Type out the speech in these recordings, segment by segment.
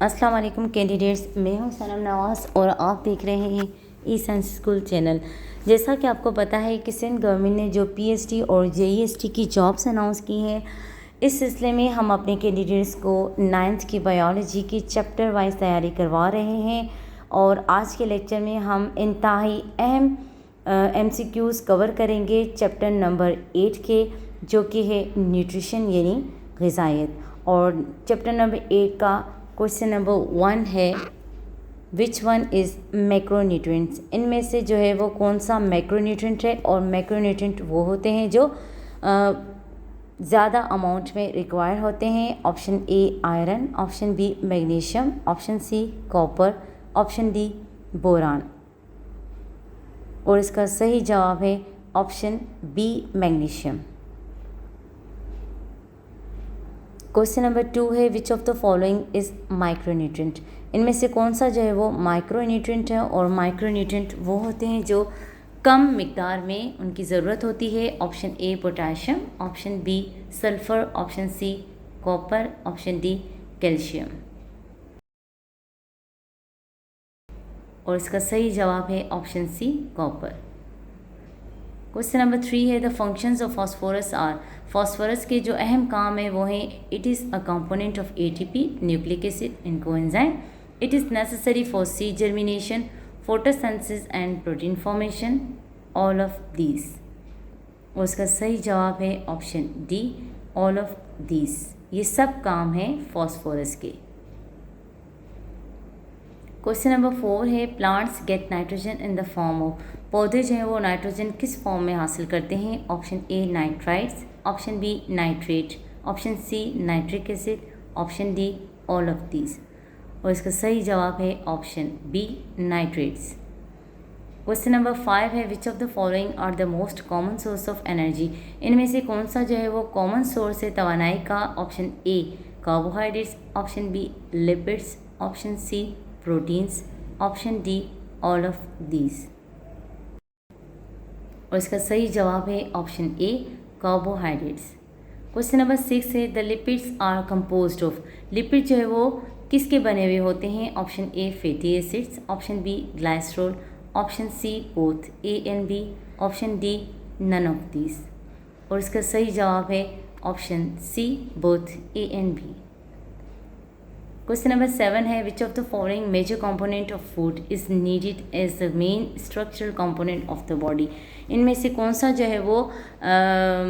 अस्सलाम वालेकुम कैंडिडेट्स, मैं हूं सनम नवाज़ और आप देख रहे हैं ई साइंस स्कूल चैनल। जैसा कि आपको पता है कि सिंध गवर्नमेंट ने जो पीएचडी और जेईएसटी की जॉब्स अनाउंस की हैं, इस सिलसिले में हम अपने कैंडिडेट्स को 9th की बायोलॉजी की चैप्टर वाइज तैयारी करवा रहे हैं। और आज के लेक्चर में हम इंतहाई अहम MCQs कवर करेंगे चैप्टर नंबर 8 के, जो कि है न्यूट्रिशन यानी ग़िज़ाइयत। और चैप्टर नंबर 8 का क्वेश्चन नंबर 1 है, विच वन इज़ मैक्रोन्यूट्रिएंट्स। इनमें से जो है वो कौन सा मैक्रोन्यूट्रिएंट है। और मैक्रोन्यूट्रिएंट वो होते हैं जो ज़्यादा अमाउंट में रिक्वायर होते हैं। Option A iron, option B magnesium, option C copper, option D boron. और इसका सही जवाब है option B magnesium. Question number 2 है, which of the following is micronutrient. इनमें से कौन सा जो है वो माइक्रोन्यूट्रिएंट है। और माइक्रोन्यूट्रिएंट वो होते हैं जो कम मिकदार में उनकी ज़रूरत होती है। Option A potassium, option B sulphur, option C copper, option D calcium. और इसका सही जवाब है option C copper. Question number 3 है, the functions of phosphorus are. Phosphorus के जो अहम काम है वो हैं, it is a component of ATP nucleic acid in coenzyme, it is necessary for seed germination, photosynthesis and protein formation, all of these. और इसका सही जवाब है option D all of these. ये सब काम है फास्फोरस के। क्वेश्चन नंबर 4 है, plants get nitrogen in the form of. पौधे जो हैं वो नाइट्रोजन किस फॉर्म में हासिल करते हैं। Option A nitrites, option B nitrate, option C nitric acid, option D all of these. और इसका सही जवाब है option B nitrates. Question number 5 है, which of the following are the most common source of energy. इनमें से कौन सा जो है वो कॉमन सोर्स है तवानाई का। Option A carbohydrates, option B lipids, option C proteins, option D all of these. और इसका सही जवाब है option A carbohydrates. Question number 6 है, the lipids are composed of. Lipid जो है वो किसके बने हुए होते हैं। Option A fatty acids, option B glycerol, option C both A and B, option D none of these. और इसका सही जवाब है option C both A and B. Question number 7 है, which of the following major component of food is needed as the main structural component of the body. इनमें से कौन सा जो है वो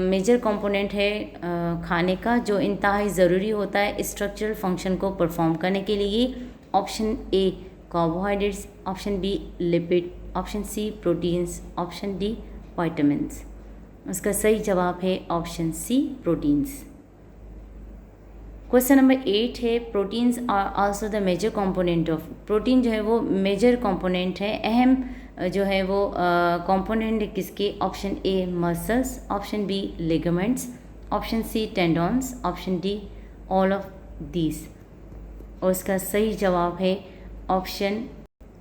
मेजर कंपोनेंट है खाने का, जो इंतहाई ज़रूरी होता है स्ट्रक्चरल फंक्शन को परफॉर्म करने के लिए। Option A carbohydrates, option B lipid, option C proteins, option D vitamins. उसका सही जवाब है option C proteins. Question number 8 है, proteins are also the major component of. Protein जो है वो मेजर कंपोनेंट है, अहम जो है वो कंपोनेंट किसके। Option A muscles, option B ligaments, option C tendons, option D all of these. और इसका सही जवाब है option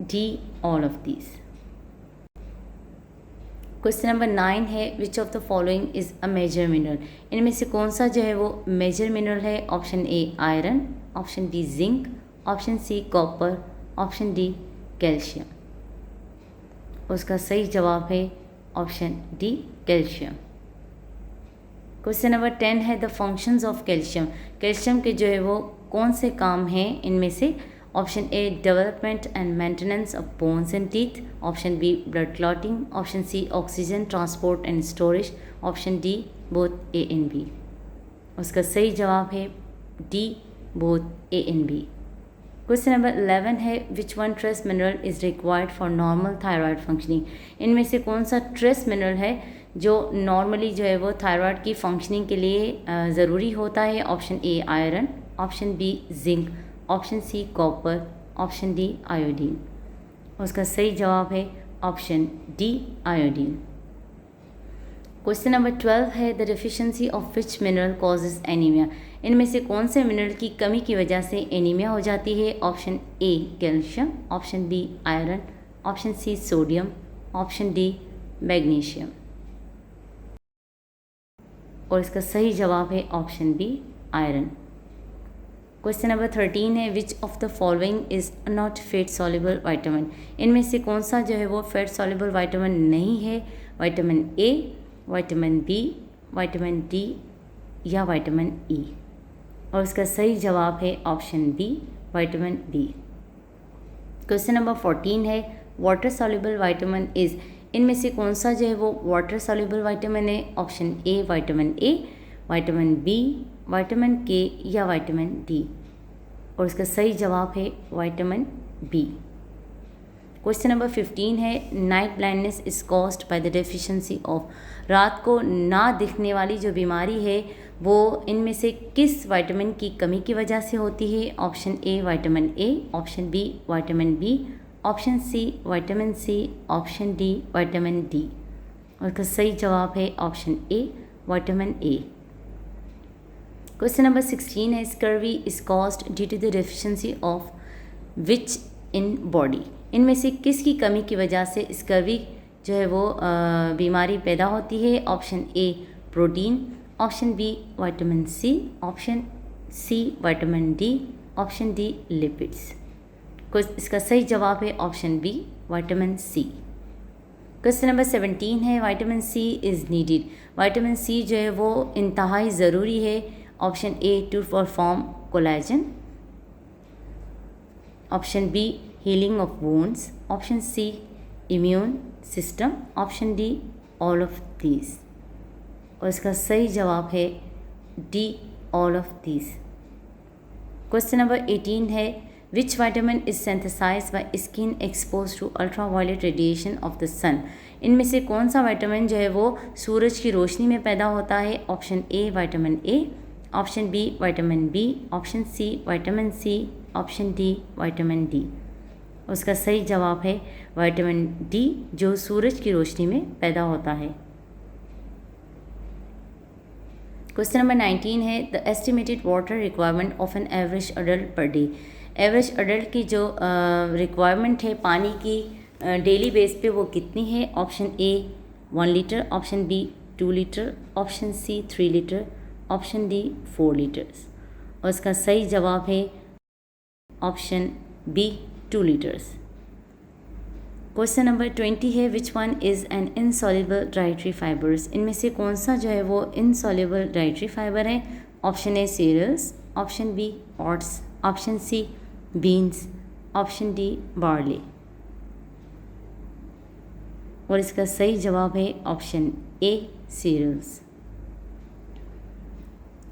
D all of these. Question number 9 है, which of the following is a major mineral. इनमें से कौन सा जो है वो मेजर मिनरल है। Option A iron, option B zinc, option C copper, option D calcium. उसका सही जवाब है option D calcium. Question number 10 है, the functions of calcium. Calcium के जो है वो कौन से काम हैं इनमें से। Option A development and maintenance of bones and teeth, option B blood clotting, option C oxygen transport and storage, option D both A and B. उसका सही जवाब है D both A and B. Question number 11 है, which one trace mineral is required for normal thyroid functioning. इनमें से कौन सा trace mineral है जो नॉर्मली जो है वो थायराइड की फंक्शनिंग के लिए ज़रूरी होता है। Option A iron, option B zinc, option C copper, option D iodine. उसका सही जवाब है option D iodine. Question number 12 है, the deficiency of which mineral causes anaemia. इनमें से कौन से मिनरल की कमी की वजह से एनीमिया हो जाती है। Option A calcium, option B iron, option C sodium, option D magnesium. और इसका सही जवाब है option B iron. Question number 13 है which of the following is not fat soluble vitamin, इनमें से कौन सा जो है वो फैट सॉल्युबल वाइटामिन नहीं है? Vitamin A, vitamin B, vitamin D या विटामिन ई। और इसका सही जवाब है option B, vitamin B. Question number 14 है वाटर सॉल्युबल वाइटामिन इज़, इनमें से कौन सा जो है वो वाटर सॉल्युबल वाइटामिन है? Option A vitamin A, vitamin B, vitamin K या विटामिन डी। और इसका सही जवाब है विटामिन बी। क्वेश्चन नंबर 15 है night blindness is caused by the deficiency of, रात को ना दिखने वाली जो बीमारी है वो इनमें से किस विटामिन की कमी की वजह से होती है? Option A vitamin A, option B vitamin B, option C vitamin C, option D vitamin D. और इसका सही जवाब है option A vitamin A. Question number 16 है scurvy is caused due to the deficiency of which in body, इनमें से किसकी कमी की वजह से स्कर्वी जो है वो बीमारी पैदा होती है? Option A protein, option B vitamin C, option C vitamin D, option D lipids. इसका सही जवाब है option B vitamin C. Question number 17 है vitamin C is needed, vitamin C जो है वो इंतहाई ज़रूरी है। Option A to perform collagen, option B healing of wounds, option C immune system, option D all of these. और इसका सही जवाब है D all of these. Question number 18 है which vitamin is synthesized by skin expose to ultraviolet radiation of the sun, इनमें से कौन सा विटामिन जो है वो सूरज की रोशनी में पैदा होता है? Option A vitamin A, option B vitamin B, option C vitamin C, option D vitamin D. उसका सही जवाब है विटामिन डी जो सूरज की रोशनी में पैदा होता है। क्वेश्चन नंबर 19 है the estimated water requirement of an average adult per day, average adult की जो रिक्वायरमेंट है पानी की डेली बेस पे वो कितनी है? Option A 1 litre, option B 2 litre, option C 3 litre, option D 4 litres. और इसका सही जवाब है option B 2 litres. Question number 20 है which one is an insoluble dietary fibres, इनमें से कौन सा जो है वो इनसॉल्युबल डाइटरी फाइबर है? Option A cereals, option B oats, option C beans, option D barley. और इसका सही जवाब है option A serials.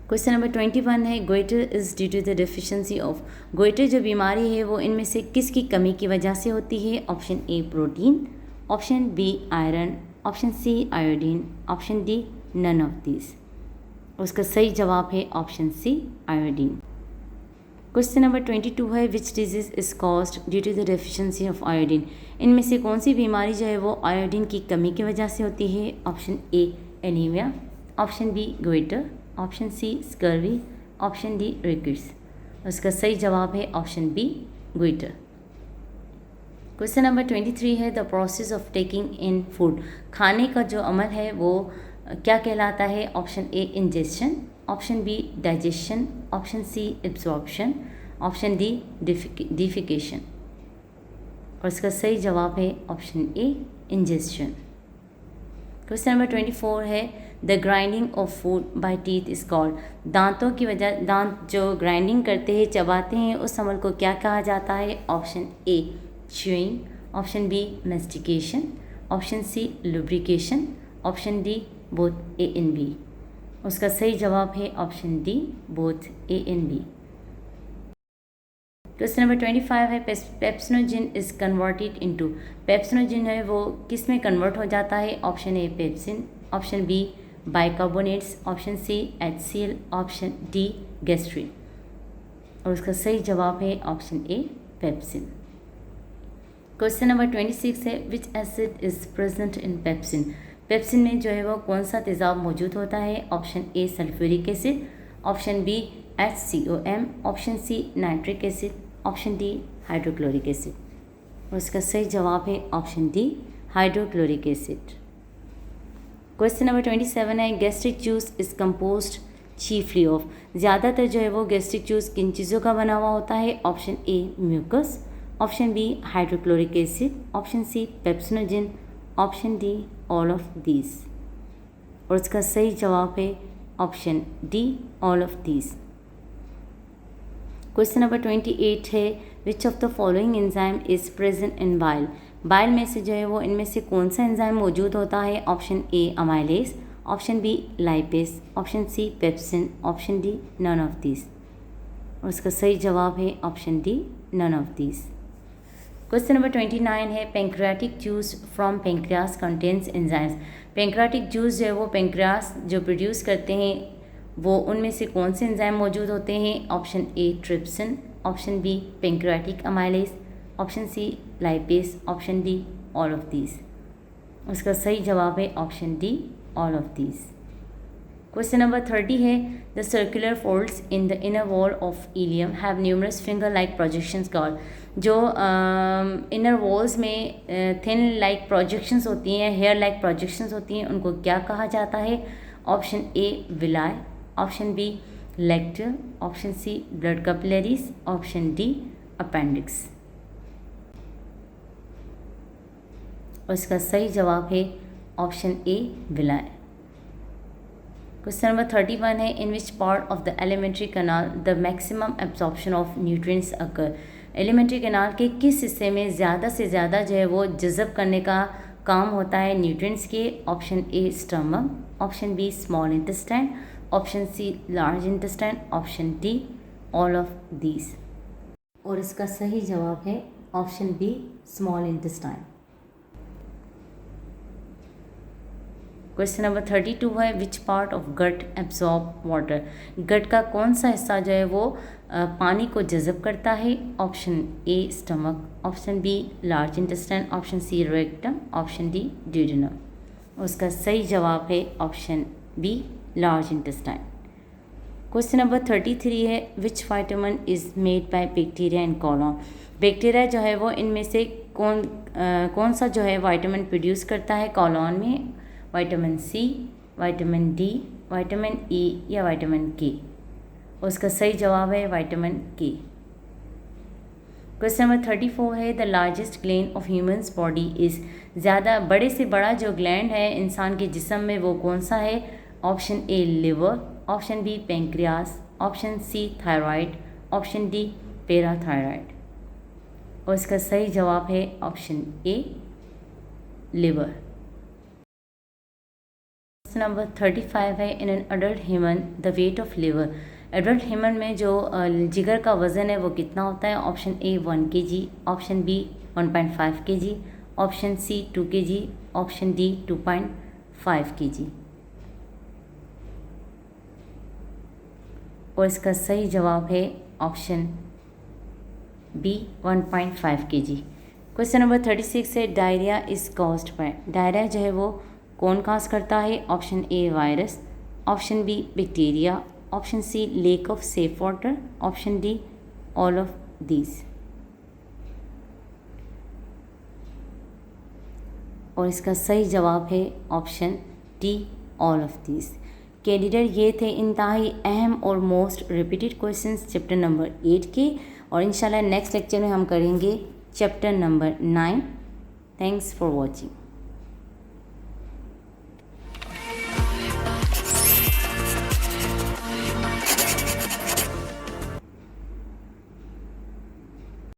Question number 21 है goitre is due to the deficiency of, goitre जो बीमारी है वो इनमें से किसकी कमी की वजह से होती है? Option A protein, option B iron, option C iodine, option D none of this. उसका सही जवाब है option C iodine. Question number 22 है which disease is caused due to the deficiency of iodine, इनमें से कौन सी बीमारी जो है वो आयोडीन की कमी की वजह से होती है? Option A anaemia, option B goitre, option C scurvy, option D rickets. उसका सही जवाब है option B goitre. Question number 23 है the process of taking in food, खाने का जो अमल है वो क्या कहलाता है? Option A ingestion, option B digestion, option C absorption, option D defecation. और इसका सही जवाब है option A ingestion. Question number 24 है the grinding of food by teeth is called, दांतों की वजह दांत जो ग्राइंडिंग करते हैं चबाते हैं उस अमल को क्या कहा जाता है? Option A chewing, option B mastication, option C lubrication, option D both A and B. उसका सही जवाब है option D both A and B. Question number 25 है pepsinogen is converted into, pepsinogen है वो किस में कन्वर्ट हो जाता है? Option A pepsin, option B bicarbonates, option C HCl, option D gastrin. और उसका सही जवाब है option A pepsin. Question number 26 है विच acid is present in pepsin, pepsin में जो है वो कौन सा तेज़ाब मौजूद होता है? Option A sulphuric acid, option B HCOM, option C nitric acid, option D hydrochloric acid. और इसका सही जवाब है option D hydrochloric acid. Question number 27 है gastric juice is composed chiefly of, ज़्यादातर जो है वो गैस्ट्रिक जूस किन चीज़ों का बना हुआ होता है? Option A mucus, option B hydrochloric acid, option C pepsinogen, option D all of these. और इसका सही जवाब है option D all of these. Question number 28 है which of the following enzyme is present in bile. Bile में से जो है वो इनमें से कौन सा एंजाइम मौजूद होता है? Option A amylase, option B lipase, option C pepsin, option D none of these. और इसका सही जवाब है option D none of these. Question number 29 है pancreatic juice from pancreas contains enzymes. Pancreatic juice जो है वो पेंक्रियास जो प्रोड्यूस करते हैं वो उनमें से कौन से एंजाइम मौजूद होते हैं? Option A trypsin, option B pancreatic amylase, option C lipase, option D all of these. उसका सही जवाब है option D all of these. Question number 30 है the circular folds in the inner wall of ileum have numerous finger like projections called. जो inner walls में thin like projections होती हैं, hair like projections होती हैं, उनको क्या कहा जाता है? Option A villi, option B lacteal, option C blood capillaries, option D appendix. और इसका सही जवाब है option A villi. Question number 31 है in which part of the alimentary canal the maximum absorption of nutrients occur. Alimentary canal के किस हिस्से में ज़्यादा से ज़्यादा जो है वो जज़ब करने का काम होता है न्यूट्रिएंट्स के? Option A stomach, option B small intestine, option C large intestine, option D all of these. और इसका सही जवाब है option B small intestine. Question number 32 है which part of gut absorb water. Gut का कौन सा हिस्सा जो है वो पानी को जज़ब करता है? Option A stomach, option B large intestine, option C rectum, option D duodenum. उसका सही जवाब है option B large intestine. Question number 33 है which vitamin is made by bacteria in colon. Bacteria जो है वो इनमें से कौन सा जो है वाइटामिन प्रोड्यूस करता है कॉलॉन में? Vitamin C, vitamin D, vitamin E या विटामिन के। उसका सही जवाब है विटामिन के। क्वेश्चन नंबर 34 है the largest gland of humans body is. ज़्यादा बड़े से बड़ा जो ग्लैंड है इंसान के जिस्म में वो कौन सा है? Option A liver, option B pancreas, option C thyroid, option D parathyroid. और इसका सही जवाब है ऑप्शन ए लिवर। नंबर 35 है in an adult human the weight of liver. Adult human में जो जिगर का वज़न है वो कितना होता है? Option A 1 kg, option B 1.5 kg, option C 2 kg, option D 2.5 kg। और इसका सही जवाब है option B 1.5 kg। Question number 36 है diarrhoea is caused by. Diarrhoea जो है वो कौन काज करता है? Option A virus, option B bacteria, option C lack of safe water, option D all of these. और इसका सही जवाब है option D all of these. Candidate ये थे इंतहाई अहम और most repeated questions chapter number 8 के। और इंशाल्लाह नेक्स्ट लेक्चर में हम करेंगे chapter number 9। Thanks for watching.